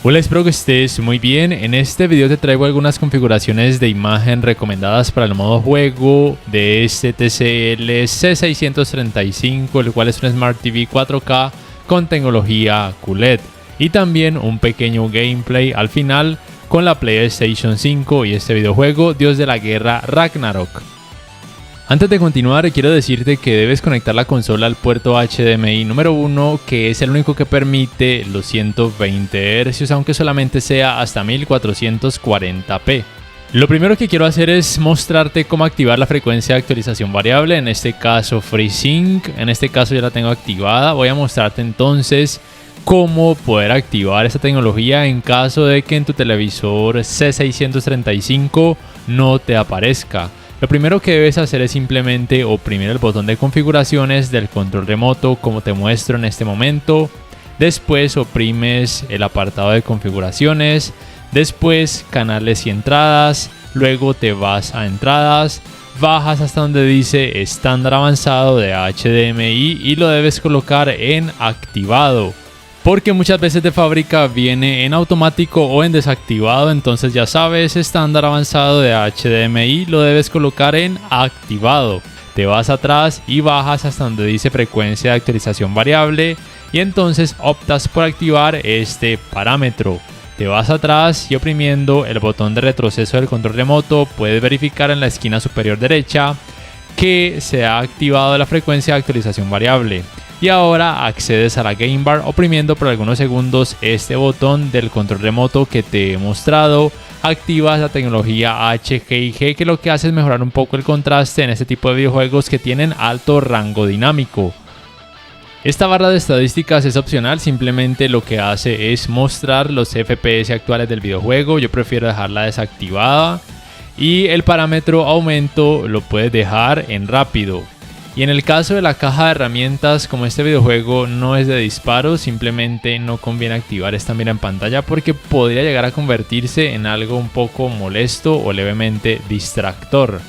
Hola, espero que estés muy bien. En este video te traigo algunas configuraciones de imagen recomendadas para el modo juego de este TCL C635, el cual es un Smart TV 4K con tecnología QLED, y también un pequeño gameplay al final con la PlayStation 5 y este videojuego Dios de la Guerra Ragnarok. Antes de continuar, quiero decirte que debes conectar la consola al puerto HDMI número 1, que es el único que permite los 120 Hz, aunque solamente sea hasta 1440p. Lo primero que quiero hacer es mostrarte cómo activar la frecuencia de actualización variable, en este caso FreeSync. En este caso ya la tengo activada. Voy a mostrarte entonces cómo poder activar esta tecnología en caso de que en tu televisor C635 no te aparezca. Lo primero que debes hacer es simplemente oprimir el botón de configuraciones del control remoto como te muestro en este momento. Después oprimes el apartado de configuraciones, después canales y entradas, luego te vas a entradas, bajas hasta donde dice estándar avanzado de HDMI y lo debes colocar en activado, porque muchas veces de fábrica viene en automático o en desactivado. Entonces ya sabes, estándar avanzado de HDMI lo debes colocar en activado. Te vas atrás y bajas hasta donde dice frecuencia de actualización variable y entonces optas por activar este parámetro. Te vas atrás y oprimiendo el botón de retroceso del control remoto puedes verificar en la esquina superior derecha que se ha activado la frecuencia de actualización variable. Y ahora accedes a la Game Bar oprimiendo por algunos segundos este botón del control remoto que te he mostrado. Activas la tecnología HGIG, que lo que hace es mejorar un poco el contraste en este tipo de videojuegos que tienen alto rango dinámico. Esta barra de estadísticas es opcional, simplemente lo que hace es mostrar los FPS actuales del videojuego. Yo prefiero dejarla desactivada. Y el parámetro aumento lo puedes dejar en rápido. Y en el caso de la caja de herramientas, como este videojuego no es de disparos, simplemente no conviene activar esta mira en pantalla porque podría llegar a convertirse en algo un poco molesto o levemente distractor.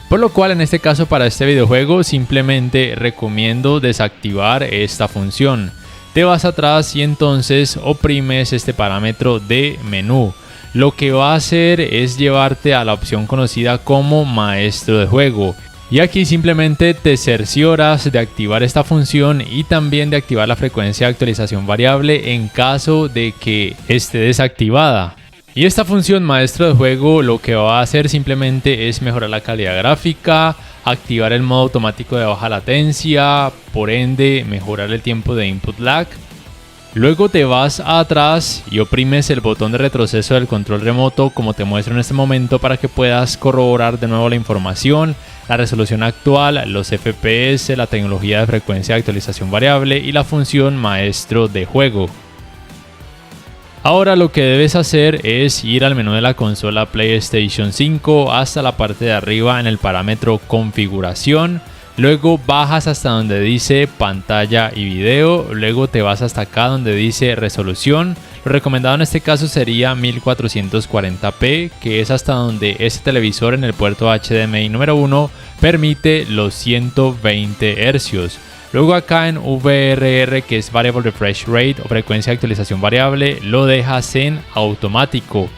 Por lo cual en este caso para este videojuego simplemente recomiendo desactivar esta función. Te vas atrás y entonces oprimes este parámetro de menú. Lo que va a hacer es llevarte a la opción conocida como maestro de juego. Y aquí simplemente te cercioras de activar esta función y también de activar la frecuencia de actualización variable en caso de que esté desactivada. Y esta función maestro de juego lo que va a hacer simplemente es mejorar la calidad gráfica, activar el modo automático de baja latencia, por ende mejorar el tiempo de input lag. Luego te vas atrás y oprimes el botón de retroceso del control remoto como te muestro en este momento para que puedas corroborar de nuevo la información, la resolución actual, los FPS, la tecnología de frecuencia de actualización variable y la función maestro de juego. Ahora lo que debes hacer es ir al menú de la consola PlayStation 5 hasta la parte de arriba en el parámetro configuración. Luego bajas hasta donde dice pantalla y video, luego te vas hasta acá donde dice resolución. Lo recomendado en este caso sería 1440p, que es hasta donde este televisor en el puerto HDMI número 1 permite los 120 Hz. Luego acá en VRR, que es Variable Refresh Rate o frecuencia de actualización variable, lo dejas en automático.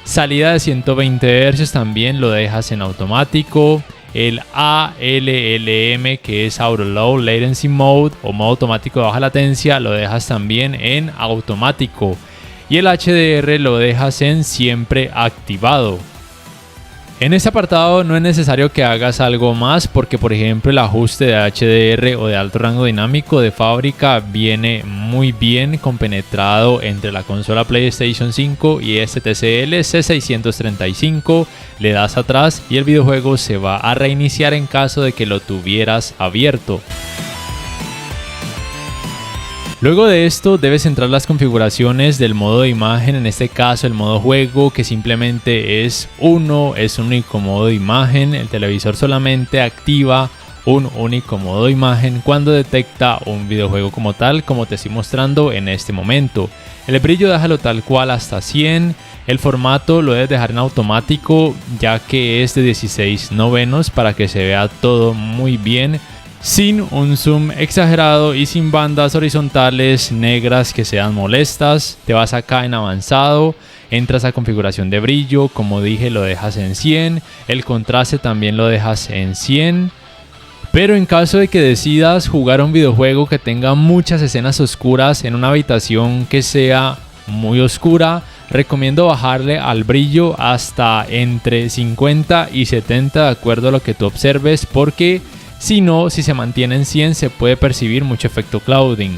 Salida de 120 Hz también lo dejas en automático. El ALLM, que es Auto Low Latency Mode o modo automático de baja latencia, lo dejas también en automático. Y el HDR lo dejas en siempre activado. En este apartado no es necesario que hagas algo más porque, por ejemplo, el ajuste de HDR o de alto rango dinámico de fábrica viene muy bien compenetrado entre la consola PlayStation 5 y este TCL C635. Le das atrás y el videojuego se va a reiniciar en caso de que lo tuvieras abierto. Luego de esto debes entrar las configuraciones del modo de imagen, en este caso el modo juego, que simplemente es un único modo de imagen. El televisor solamente activa un único modo de imagen cuando detecta un videojuego como tal, como te estoy mostrando en este momento. El brillo déjalo tal cual hasta 100. El formato lo debes dejar en automático ya que es de 16:9 para que se vea todo muy bien. sin un zoom exagerado y sin bandas horizontales negras que sean molestas. Te vas acá en avanzado, entras a configuración de brillo, como dije lo dejas en 100, el contraste también lo dejas en 100. Pero en caso de que decidas jugar un videojuego que tenga muchas escenas oscuras en una habitación que sea muy oscura, recomiendo bajarle al brillo hasta entre 50 y 70 de acuerdo a lo que tú observes, porque si no, si se mantiene en 100 se puede percibir mucho efecto clouding.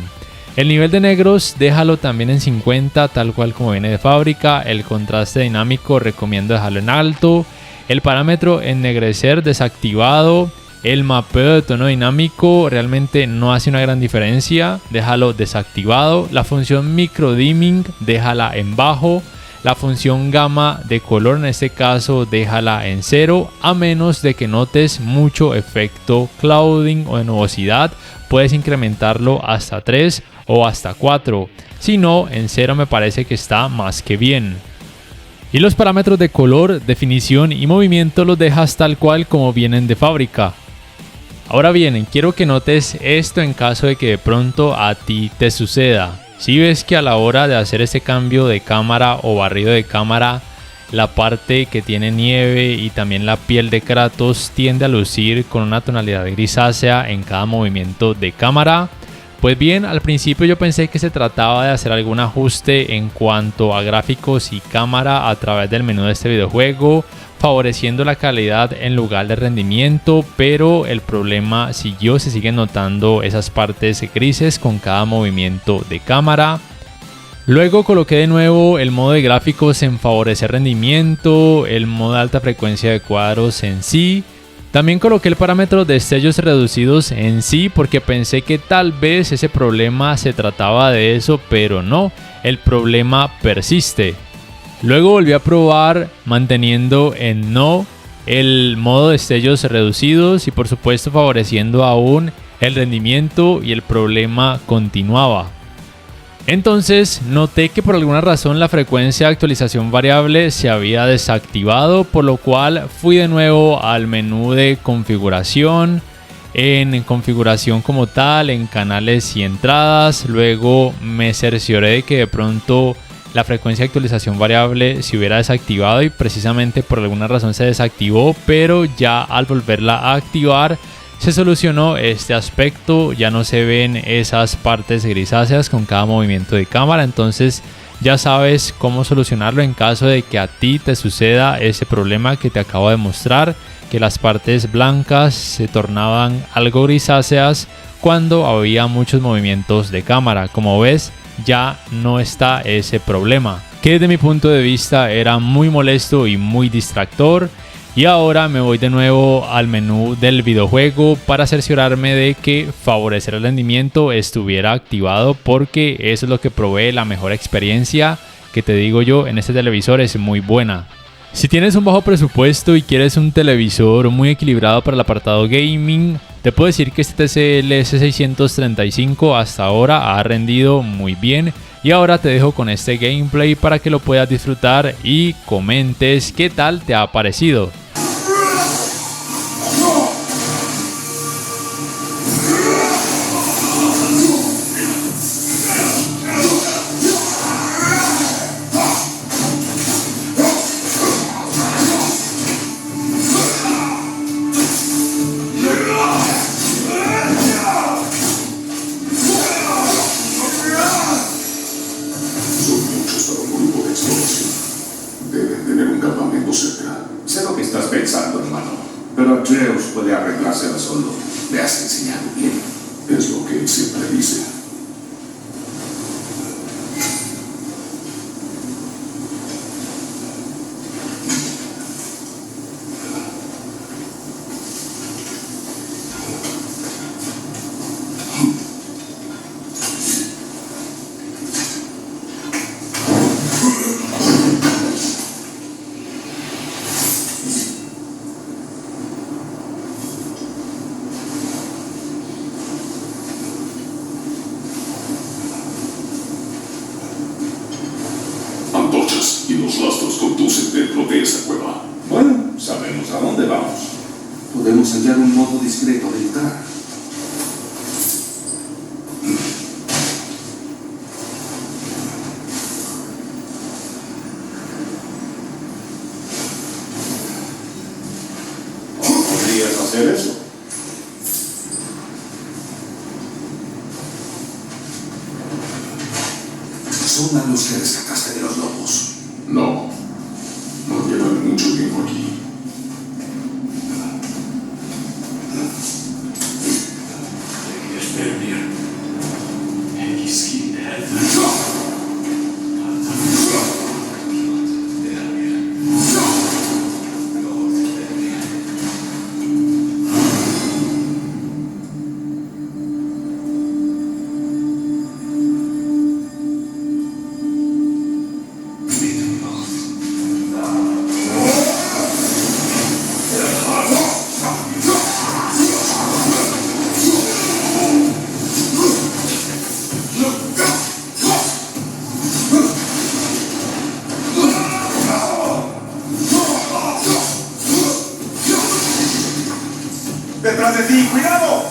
El nivel de negros déjalo también en 50 tal cual como viene de fábrica. El contraste dinámico recomiendo dejarlo en alto. El parámetro ennegrecer desactivado. El mapeo de tono dinámico realmente no hace una gran diferencia, déjalo desactivado. La función micro dimming déjala en bajo. La función gama de color en este caso déjala en 0, a menos de que notes mucho efecto clouding o de nubosidad, puedes incrementarlo hasta 3 o hasta 4. Si no, en 0 me parece que está más que bien. Y los parámetros de color, definición y movimiento los dejas tal cual como vienen de fábrica. Ahora bien, quiero que notes esto en caso de que de pronto a ti te suceda. Si ves que a la hora de hacer este cambio de cámara o barrido de cámara, la parte que tiene nieve y también la piel de Kratos tiende a lucir con una tonalidad grisácea en cada movimiento de cámara, pues bien, al principio yo pensé que se trataba de hacer algún ajuste en cuanto a gráficos y cámara a través del menú de este videojuego, favoreciendo la calidad en lugar de rendimiento, pero el problema siguió, se siguen notando esas partes grises con cada movimiento de cámara. Luego coloqué de nuevo el modo de gráficos en favorecer rendimiento, el modo de alta frecuencia de cuadros en sí. También coloqué el parámetro de destellos reducidos en sí porque pensé que tal vez ese problema se trataba de eso, pero no, el problema persiste. Luego volví a probar manteniendo en no el modo de destellos reducidos y por supuesto favoreciendo aún el rendimiento, y el problema continuaba. Entonces noté que por alguna razón la frecuencia de actualización variable se había desactivado, por lo cual fui de nuevo al menú de configuración, en configuración como tal, en canales y entradas. Luego me cercioré de que de pronto la frecuencia de actualización variable se hubiera desactivado y precisamente por alguna razón se desactivó, pero ya al volverla a activar se solucionó este aspecto, ya no se ven esas partes grisáceas con cada movimiento de cámara. Entonces ya sabes cómo solucionarlo en caso de que a ti te suceda ese problema que te acabo de mostrar, que las partes blancas se tornaban algo grisáceas cuando había muchos movimientos de cámara. Como ves, ya no está ese problema, que desde mi punto de vista era muy molesto y muy distractor. Y ahora me voy de nuevo al menú del videojuego para cerciorarme de que favorecer el rendimiento estuviera activado, porque eso es lo que provee la mejor experiencia, que te digo yo, en este televisor es muy buena. Si tienes un bajo presupuesto y quieres un televisor muy equilibrado para el apartado gaming, te puedo decir que este TCL C635 hasta ahora ha rendido muy bien. Y ahora te dejo con este gameplay para que lo puedas disfrutar y comentes qué tal te ha parecido. Deben tener un campamento cerca. Sé lo que estás pensando, hermano. Pero Atreus puede arreglársela solo. Le has enseñado bien. Es lo que él siempre dice. Antorchas y los rastros conducen dentro de esa cueva. Bueno, sabemos a dónde vamos. Podemos hallar un modo discreto de entrar. hacer eso. ¿Son a los que rescataste de los lobos? No. No llevan mucho tiempo aquí. ¡Detrás de ti! ¡Cuidado!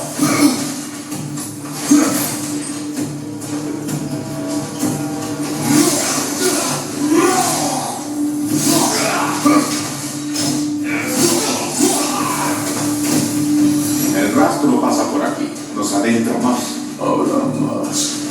El rastro pasa por aquí. Nos adentra más. Habrá más.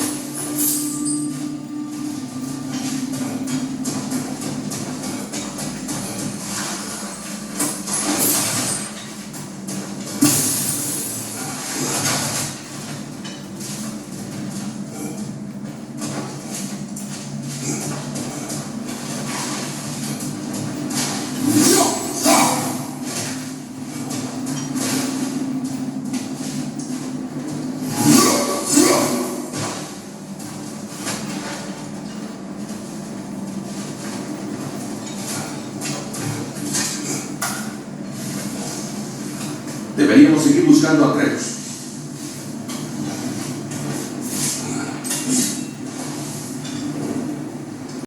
Deberíamos seguir buscando a Atreus.